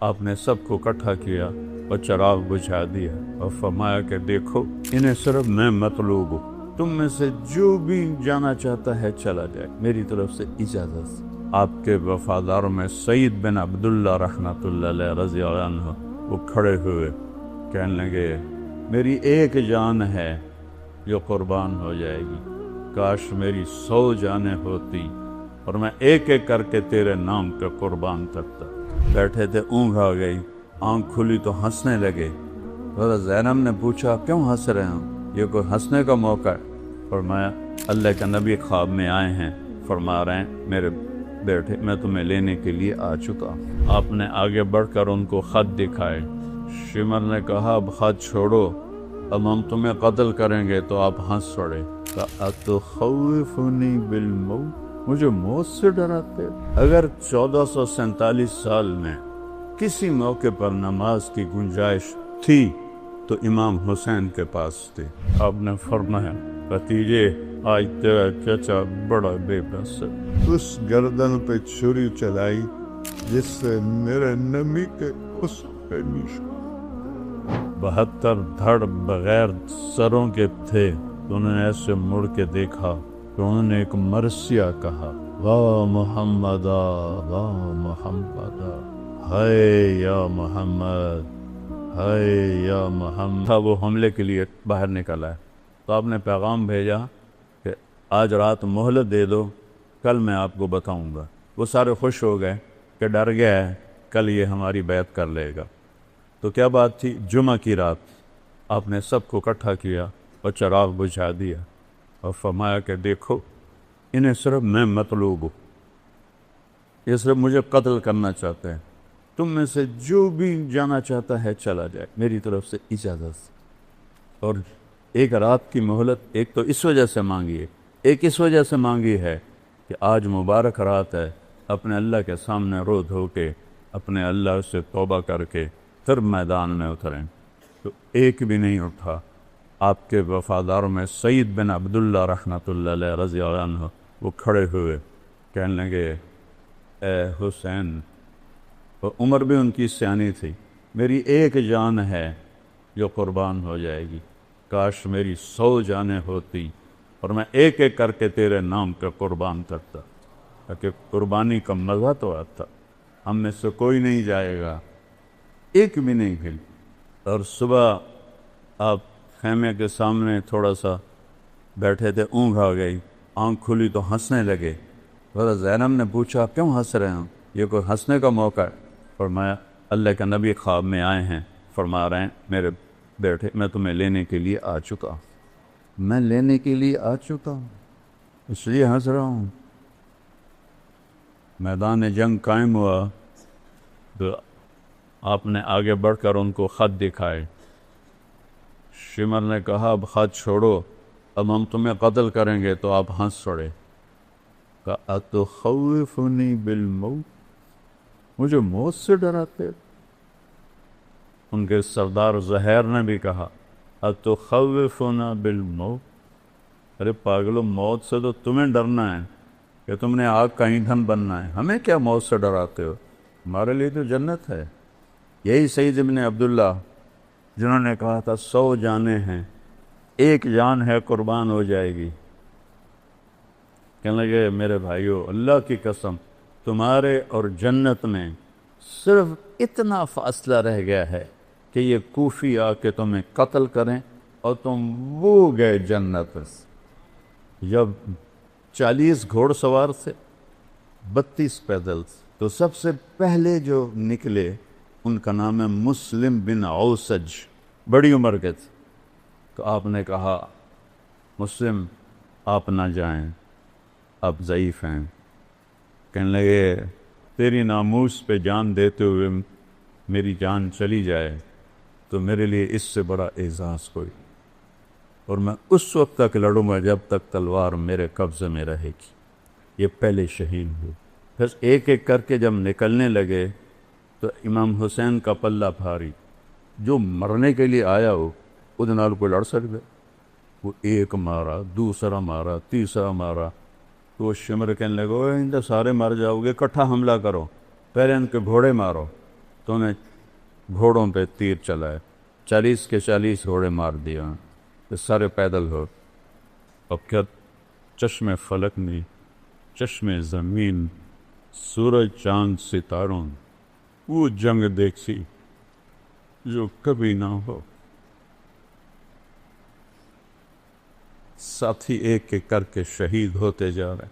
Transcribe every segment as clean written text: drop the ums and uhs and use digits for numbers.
آپ نے سب کو اکٹھا کیا اور چراغ بجھا دیا اور فرمایا کہ دیکھو انہیں صرف میں مطلوب ہوں، تم میں سے جو بھی جانا چاہتا ہے چلا جائے، میری طرف سے اجازت۔ آپ کے وفاداروں میں سعید بن عبداللہ رحمۃ اللہ علیہ رضی اللہ عنہ وہ کھڑے ہوئے کہنے لگے میری ایک جان ہے جو قربان ہو جائے گی، کاش میری 100 جانیں ہوتی اور میں ایک ایک کر کے تیرے نام پہ قربان کرتا۔ بیٹھے تھے، اونگ آ گئی، آنکھ کھلی تو ہنسنے لگے۔ حضرت زینب نے پوچھا کیوں ہنس رہے ہیں، یہ کوئی ہنسنے کا موقع ہے؟ فرمایا اللہ کا نبی خواب میں آئے ہیں، فرما رہے ہیں میرے بیٹے میں تمہیں لینے کے لیے آ چکا۔ آپ نے آگے بڑھ کر ان کو خط دکھائے۔ شمر نے کہا اب خط چھوڑو، اب ہم تمہیں قتل کریں گے، تو آپ ہنس پڑے۔ اتخوفنی بالموت، مجھے موت سے ڈراتے؟ اگر 1447 سال میں کسی موقع پر نماز کی گنجائش تھی تو امام حسین کے پاس تھی۔ آپ نے فرمایا بھتیجے آج تیرا چچا بڑا بے بس ہے، اس گردن پہ چھری چلائی جس سے میرے نبی کے اس پہ نشان 72 دھڑ بغیر سروں کے تھے، تو انہوں نے ایسے مڑ کے دیکھا تو انہوں نے ایک مرثیہ کہا واہ محمد واہ محمد، ہائے یا محمد ہائے یا محمد۔ وہ حملے کے لیے باہر نکلا ہے، تو آپ نے پیغام بھیجا کہ آج رات مہلت دے دو، کل میں آپ کو بتاؤں گا۔ وہ سارے خوش ہو گئے کہ ڈر گیا ہے کل یہ ہماری بیعت کر لے گا۔ تو کیا بات تھی؟ جمعہ کی رات آپ نے سب کو اکٹھا کیا اور چراغ بجھا دیا اور فرمایا کہ دیکھو انہیں صرف میں مطلوب ہوں، یہ صرف مجھے قتل کرنا چاہتے ہیں، تم میں سے جو بھی جانا چاہتا ہے چلا جائے، میری طرف سے اجازت۔ اور ایک رات کی مہلت ایک تو اس وجہ سے مانگی ہے، ایک اس وجہ سے مانگی ہے کہ آج مبارک رات ہے، اپنے اللہ کے سامنے رو دھو کے اپنے اللہ سے توبہ کر کے پھر میدان میں اتریں۔ تو ایک بھی نہیں اٹھا۔ آپ کے وفاداروں میں سعید بن عبداللہ رحمۃ اللہ علیہ رضی اللہ عنہ وہ کھڑے ہوئے کہنے لگے اے حسین، اور عمر بھی ان کی سیانی تھی، میری ایک جان ہے جو قربان ہو جائے گی، کاش میری 100 جانیں ہوتی اور میں ایک ایک کر کے تیرے نام پہ قربان کرتا، تاکہ قربانی کا مزہ تو آتا۔ ہم میں سے کوئی نہیں جائے گا، ایک بھی نہیں ہل۔ اور صبح آپ خیمے کے سامنے تھوڑا سا بیٹھے تھے، اونگ آ گئی، آنکھ کھلی تو ہنسنے لگے۔ حضرت زینب نے پوچھا کیوں ہنس رہے ہیں، یہ کوئی ہنسنے کا موقع ہے؟ فرمایا اللہ کا نبی خواب میں آئے ہیں، فرما رہے ہیں میرے بیٹے میں تمہیں لینے کے لیے آ چکا، میں لینے کے لیے آ چکا ہوں، اس لیے ہنس رہا ہوں۔ میدان جنگ قائم ہوا تو آپ نے آگے بڑھ کر ان کو خط دکھائے۔ شمر نے کہا اب خط چھوڑو، اب ہم تمہیں قتل کریں گے، تو آپ ہنس پڑے۔ اتخوفنی بالموت، مجھے موت سے ڈراتے؟ ان کے سردار زہیر نے بھی کہا اتخوفنا بالموت، ارے پاگلو موت سے تو تمہیں ڈرنا ہے کہ تم نے آگ کا ایندھن بننا ہے، ہمیں کیا موت سے ڈراتے ہو، ہمارے لیے تو جنت ہے۔ یہی سعید ابن عبداللہ جنہوں نے کہا تھا 100 جانیں ہیں، ایک جان ہے قربان ہو جائے گی، کہنے لگے میرے بھائیو اللہ کی قسم تمہارے اور جنت میں صرف اتنا فاصلہ رہ گیا ہے کہ یہ کوفی آ کے تمہیں قتل کریں اور تم وہ گئے جنت۔ جب 40 گھوڑ سوار تھے، 32 پیدل، تو سب سے پہلے جو نکلے ان کا نام ہے مسلم بن اوسج، بڑی عمر کے تھے۔ تو آپ نے کہا مسلم آپ نہ جائیں، آپ ضعیف ہیں۔ کہنے لگے تیری ناموس پہ جان دیتے ہوئے میری جان چلی جائے تو میرے لیے اس سے بڑا اعزاز کوئی، اور میں اس وقت تک لڑوں گا جب تک تلوار میرے قبضے میں رہے گی۔ یہ پہلے شہید ہوئے۔ پھر ایک ایک کر کے جب نکلنے لگے تو امام حسین کا پلہ بھاری، جو مرنے کے لیے آیا ہو ادھر نال کوئی لڑ سکتا، وہ ایک مارا، دوسرا مارا، تیسرا مارا، تو وہ شمر کہنے لگے ان سارے مر جاؤ گے، اکٹھا حملہ کرو، پہلے ان کے گھوڑے مارو۔ تو انہیں گھوڑوں پہ تیر چلائے، 40 کے 40 گھوڑے مار دیا، تو سارے پیدل ہو۔ اب کیا چشم فلک میں، چشم زمین، سورج چاند ستاروں، وہ جنگ دیکھی جو کبھی نہ ہو۔ ساتھی ایک ایک کر کے شہید ہوتے جا رہے۔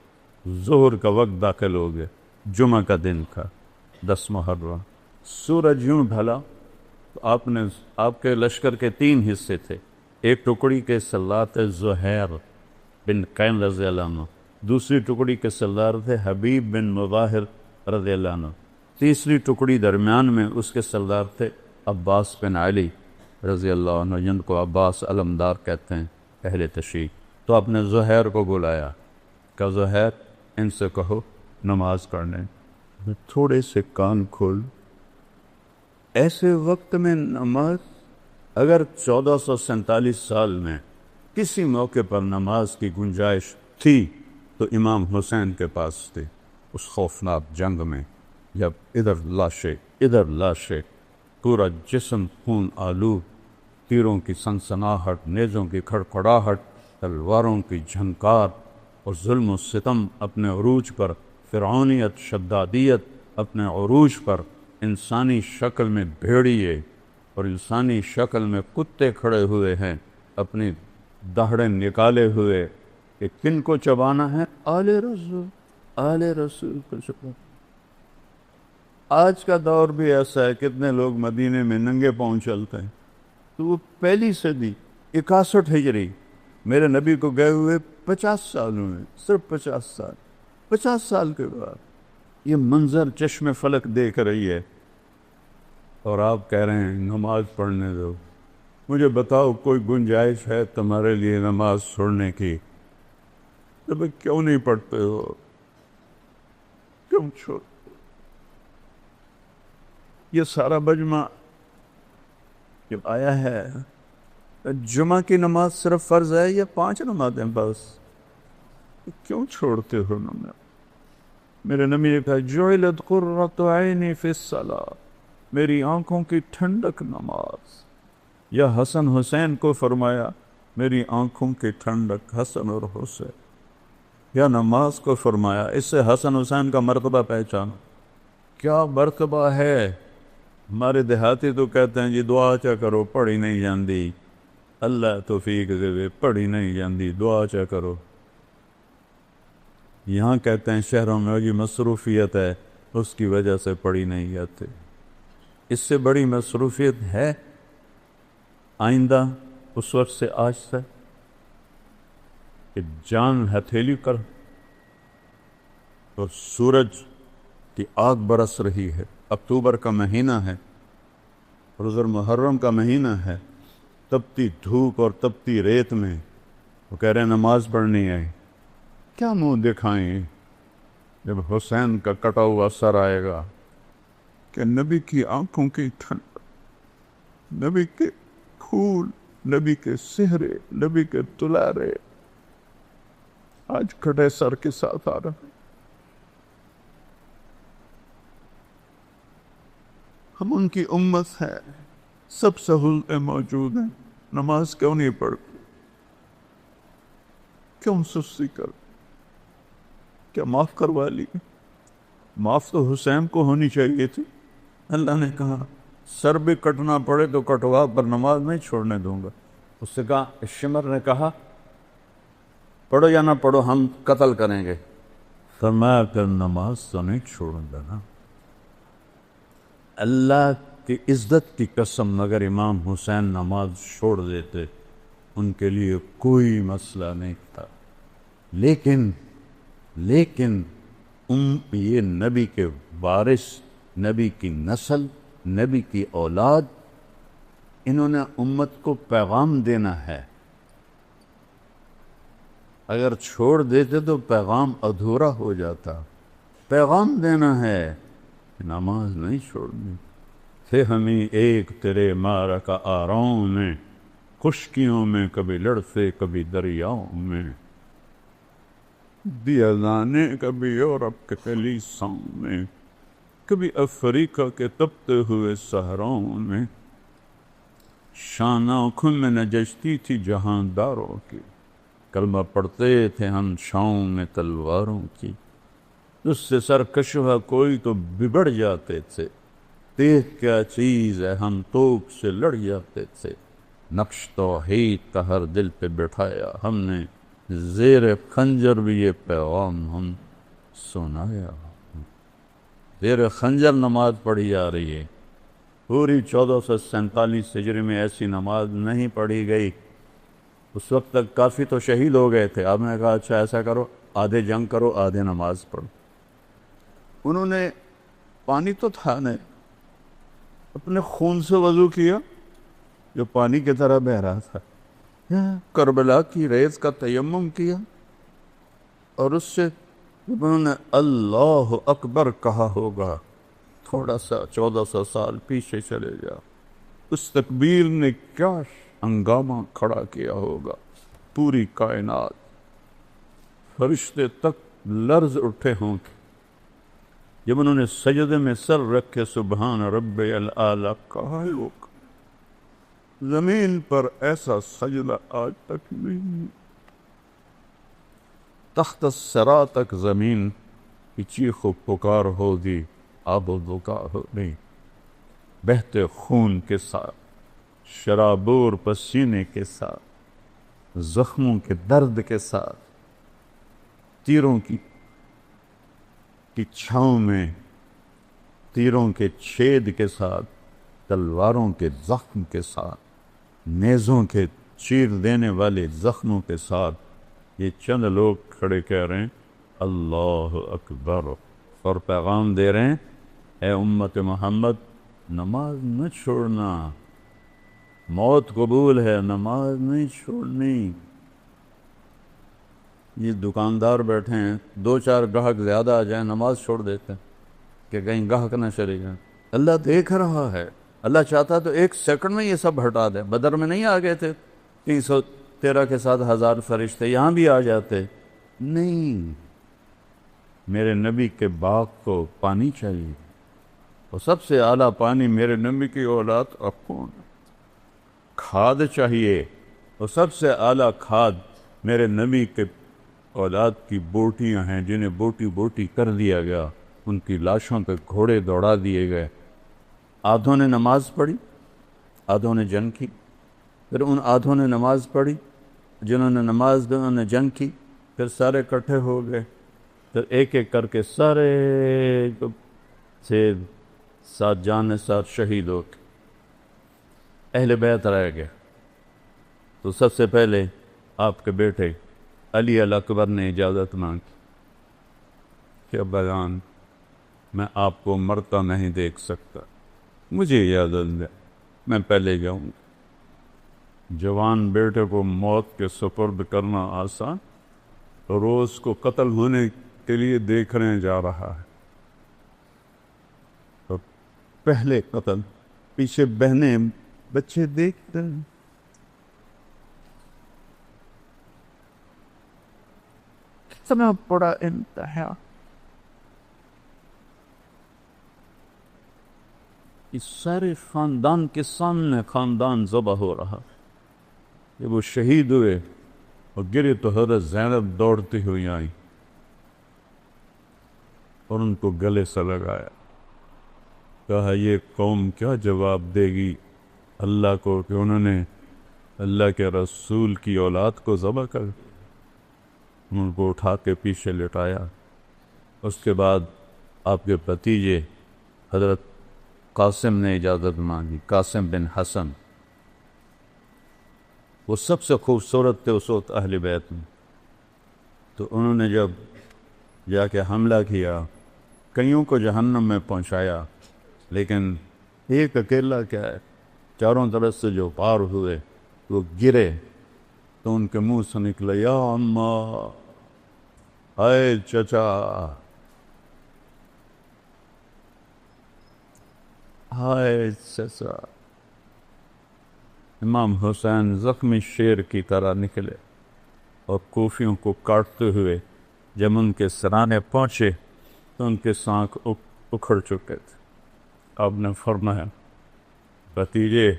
ظہر کا وقت داخل ہو گیا، جمعہ کا دن تھا، 10 محرم۔ سورج یوں ڈھلا تو آپ کے لشکر کے 3 حصے تھے۔ ایک ٹکڑی کے سردار تھے زہیر بن قین رضی اللہ عنہ، دوسری ٹکڑی کے سردار تھے حبیب بن مظاہر رضی اللہ عنہ، تیسری ٹکڑی درمیان میں اس کے سردار تھے عباس بن علی رضی اللہ عنہ، جن کو عباس علمدار کہتے ہیں اہل تشیع۔ تو آپ نے زہیر کو بلایا کہ زہیر ان سے کہو نماز پڑھنے۔ تھوڑے سے کان کھول، ایسے وقت میں نماز، اگر 1447 سال میں کسی موقع پر نماز کی گنجائش تھی تو امام حسین کے پاس تھی۔ اس خوفناک جنگ میں جب ادھر لاشیں، پورا جسم خون آلود، تیروں کی سنسناہٹ، نیزوں کی کھڑکھڑاہٹ، تلواروں کی جھنکار، اور ظلم و ستم اپنے عروج پر، فرعونیت، شدادیت اپنے عروج پر، انسانی شکل میں بھیڑیے اور انسانی شکل میں کتے کھڑے ہوئے ہیں، اپنی دہڑیں نکالے ہوئے کہ کن کو چبانا ہے؟ آل رسول کو چبانا۔ آج کا دور بھی ایسا ہے، کتنے لوگ مدینے میں ننگے پاؤں چلتے ہیں۔ تو وہ پہلی صدی 61 ہجری، میرے نبی کو گئے ہوئے 50 سال ہوئے، صرف 50 سال کے بعد یہ منظر چشم فلک دیکھ رہی ہے، اور آپ کہہ رہے ہیں نماز پڑھنے دو۔ مجھے بتاؤ کوئی گنجائش ہے تمہارے لیے نماز چھوڑنے کی؟ تو کیوں نہیں پڑھتے ہو؟ کیوں چھوڑ؟ یہ سارا مجمع جب آیا ہے، جمعہ کی نماز صرف فرض ہے یا 5 نمازیں بس؟ کیوں چھوڑتے ہو نماز؟ میرے نبی نے کہا جعلت قرۃ عینی فی الصلاۃ، میری آنکھوں کی ٹھنڈک نماز۔ یا حسن حسین کو فرمایا میری آنکھوں کی ٹھنڈک حسن اور حسین، یا نماز کو فرمایا۔ اس سے حسن حسین کا مرتبہ پہچانو، کیا مرتبہ ہے۔ ہمارے دیہاتی تو کہتے ہیں جی دعا چا کرو، پڑھی نہیں جاندی، اللہ توفیق دے، پڑھی نہیں جاندی، دعا چا کرو۔ یہاں کہتے ہیں شہروں میں جی مصروفیت ہے، اس کی وجہ سے پڑھی نہیں جاتی۔ اس سے بڑی مصروفیت ہے آئندہ اس وقت سے آج سے کہ جان ہتھیلی کر اور سورج کی آگ برس رہی ہے، اکتوبر کا مہینہ ہے، روز محرم کا مہینہ ہے، تپتی دھوپ اور تپتی ریت میں وہ کہہ رہے ہیں نماز پڑھنی ہے۔ کیا منہ دکھائیں جب حسین کا کٹا ہوا سر آئے گا کہ نبی کی آنکھوں کی ٹھنڈ، نبی کے پھول، نبی کے سہرے، نبی کے تلارے آج کٹے سر کے ساتھ آ رہے ہیں۔ ہم ان کی امت ہے، سب سہولتیں موجود ہیں، نماز کیوں نہیں پڑھتے؟ کیوں سستی کر؟ کیا معاف کروا لی؟ معاف تو حسین کو ہونی چاہیے تھی۔ اللہ نے کہا سر بھی کٹنا پڑے تو کٹوا، پر نماز نہیں چھوڑنے دوں گا۔ اس سے کہا، شمر نے کہا پڑھو یا نہ پڑھو ہم قتل کریں گے، فرمایا کہ نماز تو نہیں چھوڑوں گا نا۔ اللہ کی عزت کی قسم اگر امام حسین نماز چھوڑ دیتے ان کے لیے کوئی مسئلہ نہیں تھا، لیکن یہ نبی کے وارث، نبی کی نسل، نبی کی اولاد، انہوں نے امت کو پیغام دینا ہے۔ اگر چھوڑ دیتے تو پیغام ادھورا ہو جاتا۔ پیغام دینا ہے، نماز نہیں چھوڑنی۔ تھے ہمیں ایک تیرے معرکہ آراؤں میں، خشکیوں میں کبھی لڑتے کبھی دریاؤں میں، دیا جانے کبھی یورپ کے کلیساؤں میں، کبھی افریقہ کے تپتے ہوئے صحراؤں میں شان آنکھوں میں نجشتی تھی جہانداروں کی، کلمہ پڑھتے تھے ہم چھاؤں میں تلواروں کی، اس سے سرکش ہوا کوئی تو بگڑ جاتے تھے، دیکھ کیا چیز ہے ہم توپ سے لڑ جاتے تھے، نقش توحید کا ہر دل پہ بٹھایا ہم نے، زیر خنجر بھی یہ پیغام ہم سنایا، زیر خنجر نماز پڑھی جا رہی ہے۔ پوری 1447 ہجری میں ایسی نماز نہیں پڑھی گئی۔ اس وقت تک کافی تو شہید ہو گئے تھے، آپ نے کہا اچھا ایسا کرو، آدھے جنگ کرو آدھے نماز پڑھو۔ انہوں نے پانی تو تھا نہیں، اپنے خون سے وضو کیا جو پانی کی طرح بہ رہا تھا، کربلا کی ریت کا تیمم کیا، اور اس سے انہوں نے اللہ اکبر کہا ہوگا، تھوڑا سا 1400 سال پیچھے چلے جا، اس تکبیر نے کیا ہنگامہ کھڑا کیا ہوگا، پوری کائنات، فرشتے تک لرز اٹھے ہوں گے جب انہوں نے سجدے میں سر رکھ کے سبحان رب العالی کہا ہوگا۔ زمین پر ایسا سجدہ آج تک نہیں، تحت الثری تک زمین کی چیخ و پکار ہوگی، آب و بکا ہوگی، بہتے خون کے ساتھ، شرابور پسینے کے ساتھ، زخموں کے درد کے ساتھ، تیروں کی چھاؤں میں، تیروں کے چھید کے ساتھ، تلواروں کے زخم کے ساتھ، نیزوں کے چیر دینے والے زخموں کے ساتھ، یہ چند لوگ کھڑے کہہ رہے ہیں اللہ اکبر، اور پیغام دے رہے ہیں اے امت محمد نماز نہ چھوڑنا، موت قبول ہے نماز نہیں چھوڑنی۔ یہ دکاندار بیٹھے ہیں، 2-4 گاہک زیادہ آ جائیں نماز چھوڑ دیتے ہیں کہ کہیں گاہک نہ چلے جائیں۔ اللہ دیکھ رہا ہے، اللہ چاہتا تو 1 سیکنڈ میں یہ سب ہٹا دے۔ بدر میں نہیں آ گئے تھے 313 کے ساتھ 1000 فرشتے، یہاں بھی آ جاتے، نہیں، میرے نبی کے باغ کو پانی چاہیے، اور سب سے اعلیٰ پانی میرے نبی کی اولاد کا خون، کھاد چاہیے، اور سب سے اعلیٰ کھاد میرے نبی کے اولاد کی بوٹیاں ہیں جنہیں بوٹی بوٹی کر دیا گیا، ان کی لاشوں پہ گھوڑے دوڑا دیے گئے۔ آدھوں نے نماز پڑھی، آدھوں نے جنگ کی، پھر ان آدھوں نے نماز پڑھی، جنہوں نے نماز دی انہوں نے جنگ کی، پھر سارے اکٹھے ہو گئے، پھر ایک ایک کر کے سارے سے ساتھ جان ساتھ شہید ہو گئے، اہل بیت رہ گئے۔ تو سب سے پہلے آپ کے بیٹے علی الاکبر نے اجازت مانگی کہ ابا جان میں آپ کو مرتا نہیں دیکھ سکتا، مجھے اجازت دے، میں پہلے جاؤں گا۔ جوان بیٹے کو موت کے سپرد کرنا آسان، روز کو قتل ہونے کے لیے دیکھنے جا رہا ہے، تو پہلے قتل، پیچھے بہنیں بچے دیکھتے ہیں۔ اتنا بڑا امتحان، اس سارے خاندان کے سامنے خاندان ذبح ہو رہا۔ جب وہ شہید ہوئے اور گرے تو حضرت زینب دوڑتی ہوئی آئی اور ان کو گلے سے لگایا، کہا یہ قوم کیا جواب دے گی اللہ کو کہ انہوں نے اللہ کے رسول کی اولاد کو ذبح کر، ان کو اٹھا کے پیچھے لٹایا۔ اس کے بعد آپ کے بھتیجے حضرت قاسم نے اجازت مانگی، قاسم بن حسن، وہ سب سے خوبصورت تھے اس وقت اہل بیت میں، تو انہوں نے جب جا کے حملہ کیا، کئیوں کو جہنم میں پہنچایا، لیکن ایک اکیلا کیا ہے، چاروں طرف سے جو پار ہوئے وہ گرے تو ان کے منہ سے نکلا یا اماں، اے چچا، ہائے چچا۔ امام حسین زخمی شیر کی طرح نکلے اور کوفیوں کو کاٹتے ہوئے جب ان کے سرانے پہنچے تو ان کے سانکھ اکھڑ چکے تھے. آپ نے فرمایا بھتیجے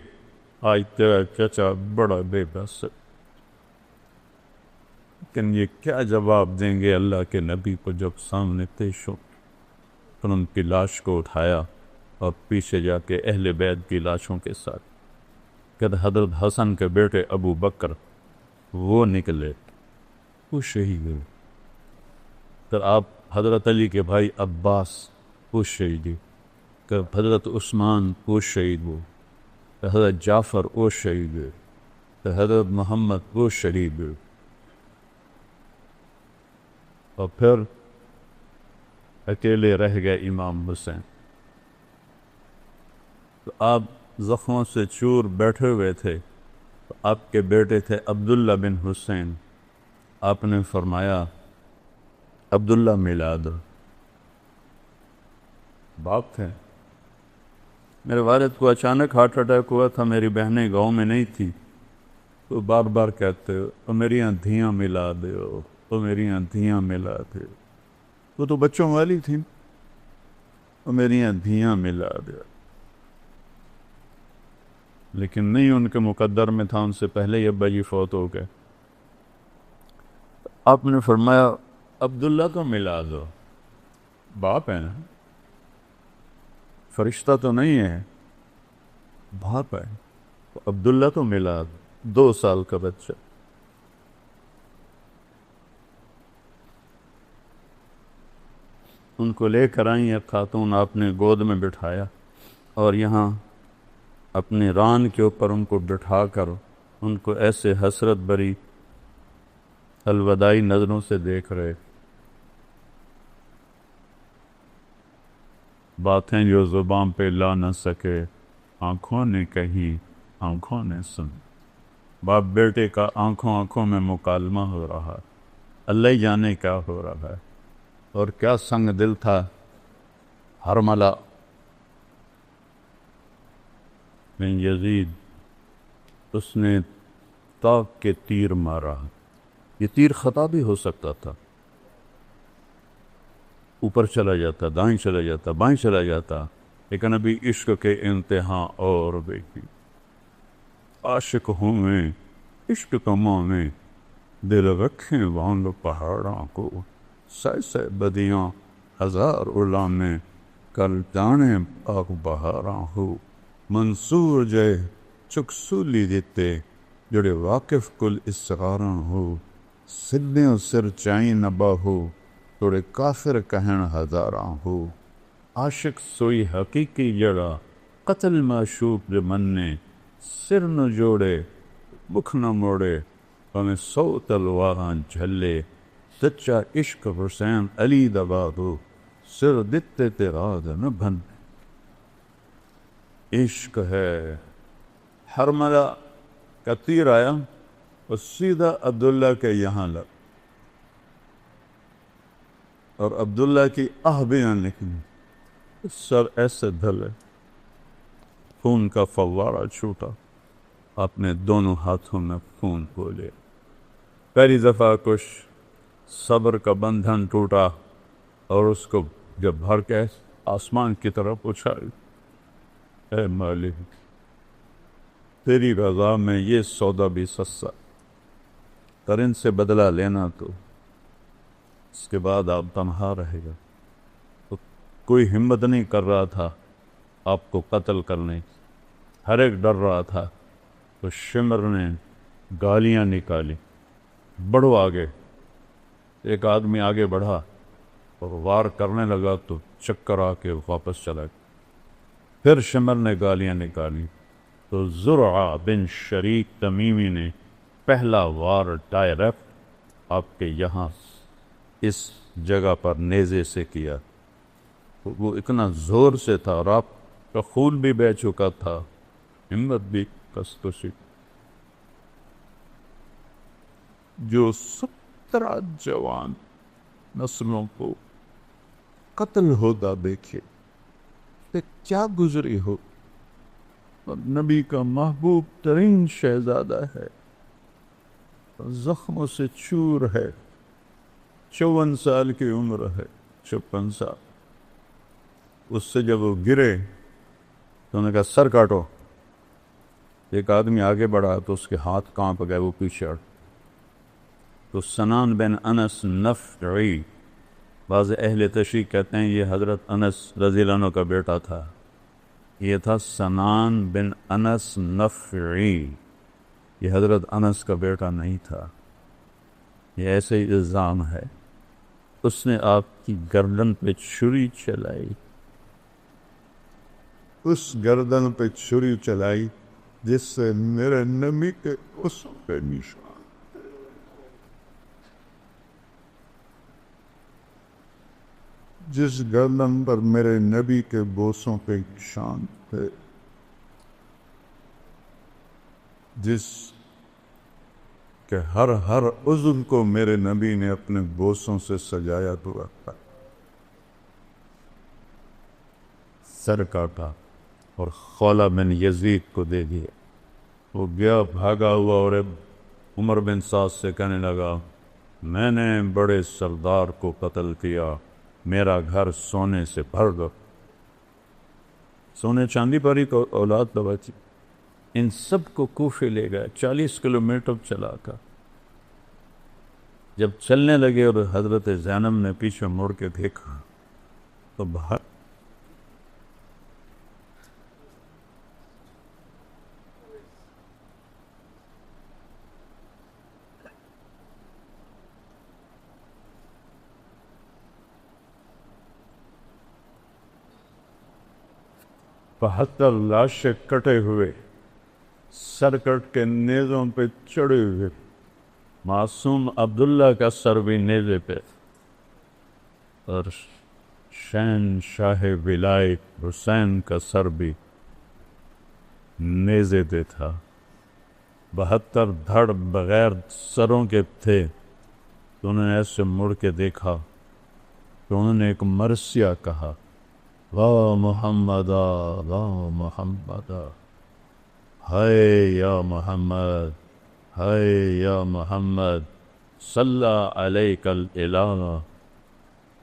آج تیرا چچا بڑا بے بس ہے، لیکن یہ کیا جواب دیں گے اللہ کے نبی کو جب سامنے پیش ہو. پھر ان کی لاش کو اٹھایا اور پیچھے جا کے اہل بیت کی لاشوں کے ساتھ کہ حضرت حسن کے بیٹے ابو بکر وہ نکلے، وہ شہید ہوئے. پھر آپ حضرت علی کے بھائی عباس وہ شہید ہوئے، کہ حضرت عثمان وہ شہید ہوئے، کہ حضرت جعفر وہ شہید ہوئے، کہ حضرت محمد وہ شہید ہوئے. اور پھر اکیلے رہ گئے امام حسین. تو آپ زخموں سے چور بیٹھے ہوئے تھے. تو آپ کے بیٹے تھے عبداللہ بن حسین. آپ نے فرمایا عبداللہ ملا دو. باپ تھے. میرے والد کو اچانک ہارٹ اٹیک ہوا تھا، میری بہنیں گاؤں میں نہیں تھی، تو بار بار کہتے او میری آندھیاں ملا دو، او میری آندھیاں ملا دو. وہ تو بچوں والی تھی، او میری آندھیاں ملا دو. لیکن نہیں ان کے مقدر میں تھا، ان سے پہلے ہی ابا جی فوت ہو گئے. آپ نے فرمایا عبداللہ کو ملا دو. باپ ہے نا، فرشتہ تو نہیں ہے، باپ ہے. عبداللہ کو ملا دو. 2 سال کا بچہ. ان کو لے کر آئیں ایک خاتون، آپ نے گود میں بٹھایا اور یہاں اپنے ران کے اوپر ان کو بٹھا کر ان کو ایسے حسرت بری الوداعی نظروں سے دیکھ رہے. باتیں جو زبان پہ لا نہ سکے آنکھوں نے کہی آنکھوں نے سن. باپ بیٹے کا آنکھوں آنکھوں میں مکالمہ ہو رہا، اللہ ہی جانے کیا ہو رہا ہے. اور کیا سنگ دل تھا حرملہ بن یزید، اس نے طاق کے تیر مارا. یہ تیر خطا بھی ہو سکتا تھا، اوپر چلا جاتا، دائیں چلا جاتا، بائیں چلا جاتا، لیکن ابھی عشق کے انتہا اور بیٹی. عاشق ہوں میں عشق کماں میں دل رکھیں وانگ پہاڑاں کو. سہ سہ بدیاں ہزار علامیں کل جانے پاک بہاراں ہو. منصور جے چک سولی دیتے جڑے واقف کل اسراراں ہو. سدھیں سر چائیں نبا ہو توڑے کافر کہن ہزاراں ہو. عاشق سوئی حقیقی جڑا قتل معشوق جو مننے. سر نہ جوڑے مکھ نہ موڑے ہمیں 100 تلواراں جھلے. سچا عشق حسین علی دبا دو سر دتے تیراد نہ بن. عشق ہے. حرملہ کا تیر آیا اور سیدھا عبداللہ کے یہاں لگ، اور عبداللہ کی آہبیاں نکلی، سر ایسے دھلے، خون کا فوارہ چھوٹا. آپ نے دونوں ہاتھوں میں خون کو لیا. پہلی دفعہ کچھ صبر کا بندھن ٹوٹا اور اس کو جب بھر کے آسمان کی طرف اچھالی. اے مالک تیری رضا میں یہ سودا بھی سستا، پر ان سے بدلہ لینا تو اس کے بعد آپ تنہا رہے گا. تو کوئی ہمت نہیں کر رہا تھا آپ کو قتل کرنے، ہر ایک ڈر رہا تھا. تو شمر نے گالیاں نکالی، بڑھو آگے. ایک آدمی آگے بڑھا اور وار کرنے لگا تو چکر آ کے واپس چلا گیا. پھر شمر نے گالیاں نکالی تو زرعہ بن شریک تمیمی نے پہلا وار ڈائریکٹ آپ کے یہاں اس جگہ پر نیزے سے کیا. وہ اتنا زور سے تھا اور آپ کا خون بھی بہہ چکا تھا، ہمت بھی کسی. جو 17 جوان نسلوں کو قتل ہوتا دیکھے کہ کیا گزری ہو. اور نبی کا محبوب ترین شہزادہ ہے، زخموں سے چور ہے، 54 سال کی عمر ہے، 56 سال. اس سے جب وہ گرے تو انہوں نے کہا سر کاٹو. ایک آدمی آگے بڑھا تو اس کے ہاتھ کانپ گئے, وہ پیچھے ہٹ. تو سنان بن انس نفعی, بعض اہل تشریح کہتے ہیں یہ حضرت انس رضی اللہ عنہ کا بیٹا تھا. یہ تھا سنان بن انس نفعی, یہ حضرت انس کا بیٹا نہیں تھا. یہ ایسے ہی الزام ہے. اس نے آپ کی گردن پہ چھری چلائی, اس گردن پہ چھری چلائی جس سے میرے نبی کے اس پہ نشان, جس گردن پر میرے نبی کے بوسوں پہ نشان تھے, جس کہ ہر عضو کو میرے نبی نے اپنے بوسوں سے سجایا تو رکھا. سر کاٹا اور خولہ بن یزید کو دے دیا. وہ گیا بھاگا ہوا اور عمر بن سعد سے کہنے لگا میں نے بڑے سردار کو قتل کیا, میرا گھر سونے سے بھر دو. سونے چاندی پر ہی تو اولاد تو بچی. ان سب کو کوفے لے گئے, 40 کلومیٹر چلا کر. جب چلنے لگے اور حضرت زینب نے پیچھے مڑ کے دیکھا تو باہر بہتر لاشیں کٹے ہوئے, سر کٹ کے نیزوں پہ چڑھے ہوئے. معصوم عبداللہ کا سر بھی نیزے پہ, اور شہنشاہ ولایت حسین کا سر بھی نیزے پہ تھا. 72 دھڑ بغیر سروں کے تھے. تو انہوں نے ایسے مڑ کے دیکھا تو انہوں نے ایک مرثیہ کہا, واہ محمدہ واہ محمدہ, ہائے یا محمد ہائے یا محمد, صلی علیک الالہ,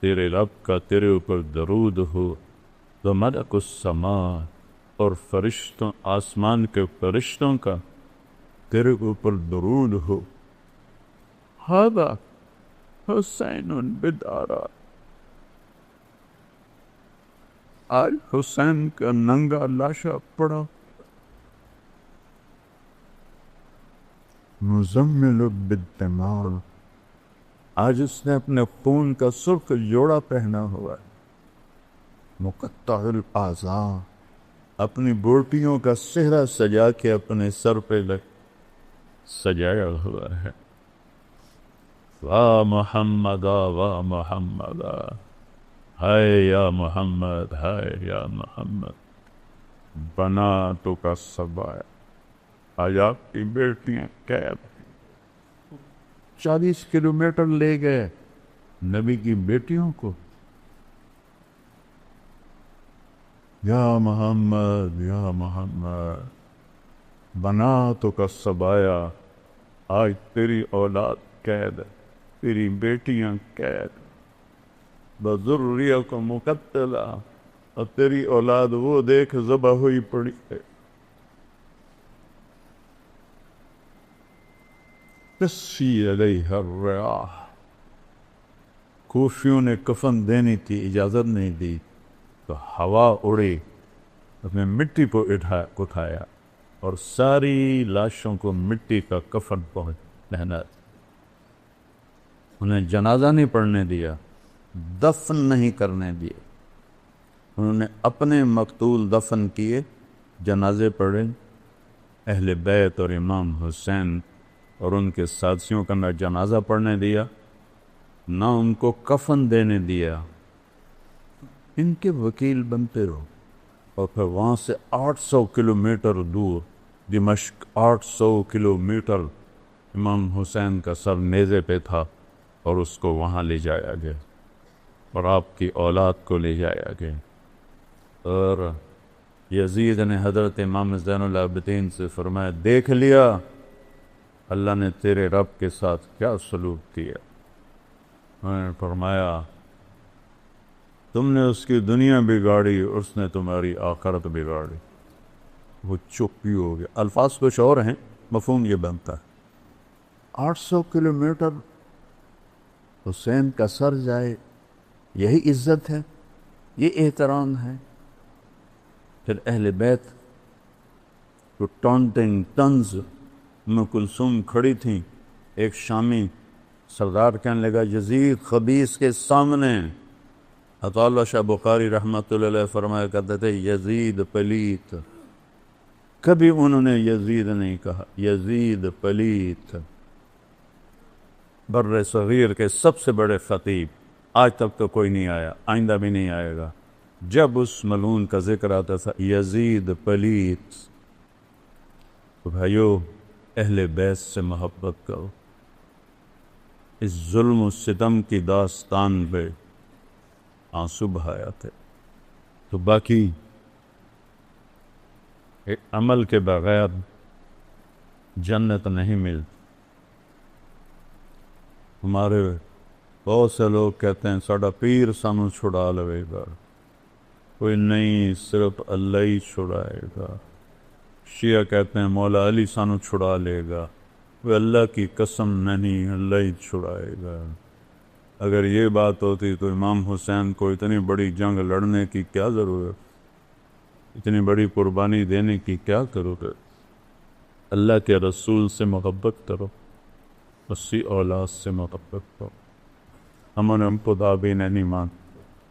تیرے رب کا تیرے اوپر درود ہو. تو ملک السماء, اور فرشتوں آسمان کے فرشتوں کا تیرے اوپر درود ہو. ھذا حسین بدارا, آج حسین کا ننگا لاشا پڑا. مزمل بالدماء, آج اس نے اپنے خون کا سرخ جوڑا پہنا ہوا ہے. مقطع الاعضاء, اپنی بوٹیوں کا صحرا سجا کے اپنے سر پہ سجایا ہوا ہے. واہ محمدہ واہ محمدہ, ہائے یا محمد ہائے یا محمد. بناتوں کا سبایا, آج آپ کی بیٹیاں قید. 40 کلومیٹر لے گئے نبی کی بیٹیوں کو. یا محمد یا محمد, بناتوں کا سبایا, آج تیری اولاد قید ہے, تیری بیٹیاں قید. بذریہ کو مقتلہ, اور تیری اولاد وہ دیکھ ذبح ہوئی پڑی ہے. تسفی علیہ الریاح, کوفیوں نے کفن دینی تھی, اجازت نہیں دی, تو ہوا اڑی, اپنے مٹی کو اٹھایا اور ساری لاشوں کو مٹی کا کفن پہنا. انہیں جنازہ نہیں پڑھنے دیا, دفن نہیں کرنے دیے. انہوں نے اپنے مقتول دفن کیے, جنازے پڑھے. اہل بیت اور امام حسین اور ان کے ساتھیوں کا نہ جنازہ پڑھنے دیا, نہ ان کو کفن دینے دیا. ان کے وکیل بنتے رہو. اور پھر وہاں سے 800 کلومیٹر دور دمشق, 800 کلومیٹر, امام حسین کا سر نیزے پہ تھا اور اس کو وہاں لے جایا گیا اور آپ کی اولاد کو لے جایا گیا. اور یزید نے حضرت امام زین العابدین سے فرمایا, دیکھ لیا اللہ نے تیرے رب کے ساتھ کیا سلوک کیا. انہوں نے فرمایا تم نے اس کی دنیا بگاڑی، اس نے تمہاری آخرت بگاڑی۔ وہ چپ ہی ہو گیا۔ الفاظ کچھ اور ہیں، مفہوم یہ بنتا ہے 800 کلومیٹر حسین کا سر جائے، یہی عزت ہے، یہ احترام ہے۔ پھر اہل بیت کو ٹونٹنگ طنز ام کلثوم کھڑی تھیں، ایک شامی سردار کہنے لگا یزید خبیث کے سامنے، عطا اللہ شاہ بخاری رحمۃ اللہ علیہ فرمایا کرتے تھے یزید پلیت، کبھی انہوں نے یزید نہیں کہا، یزید پلیت۔ بر صغیر کے سب سے بڑے خطیب، آج تک تو کوئی نہیں آیا، آئندہ بھی نہیں آئے گا، جب اس ملعون کا ذکر آتا تھا یزید پلیت۔ تو بھائیو اہل بیت سے محبت کرو۔ اس ظلم و ستم کی داستان پہ آنسو بہایا تھے۔ تو باقی عمل کے بغیر جنت نہیں ملتی۔ ہمارے بہت سے لوگ کہتے ہیں ساڈا پیر سانو چھڑا لے گا، کوئی نہیں، صرف اللہ ہی چھڑائے گا۔ شیعہ کہتے ہیں مولا علی سانو چھڑا لے گا، وہ اللہ کی قسم نہیں، اللہ ہی چھڑائے گا۔ اگر یہ بات ہوتی تو امام حسین کو اتنی بڑی جنگ لڑنے کی کیا ضرورت، اتنی بڑی قربانی دینے کی کیا ضرورت؟ اللہ کے رسول سے محبت کرو، اسی اولاد سے محبت کرو۔ ہم کو دابی نہیں مان،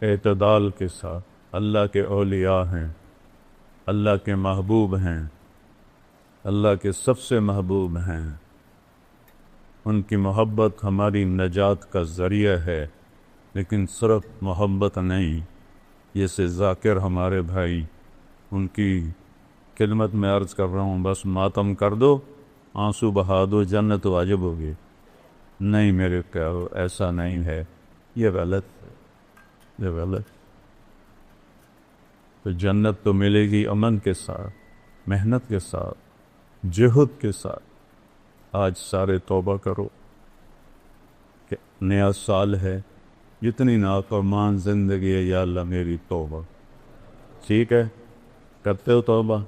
اعتدال کے ساتھ۔ اللہ کے اولیاء ہیں، اللہ کے محبوب ہیں، اللہ کے سب سے محبوب ہیں، ان کی محبت ہماری نجات کا ذریعہ ہے، لیکن صرف محبت نہیں۔ جیسے ذاکر ہمارے بھائی، ان کی خدمت میں عرض کر رہا ہوں، بس ماتم کر دو، آنسو بہا دو، جنت واجب ہوگی۔ نہیں میرے پیارو، ایسا نہیں ہے، یہ غلط ہے، یہ غلط۔ تو جنت تو ملے گی امن کے ساتھ، محنت کے ساتھ، جہد کے ساتھ۔ آج سارے توبہ کرو کہ نیا سال ہے، جتنی نافرمان زندگی ہے یا اللہ میری توبہ۔ ٹھیک ہے، کرتے ہو توبہ؟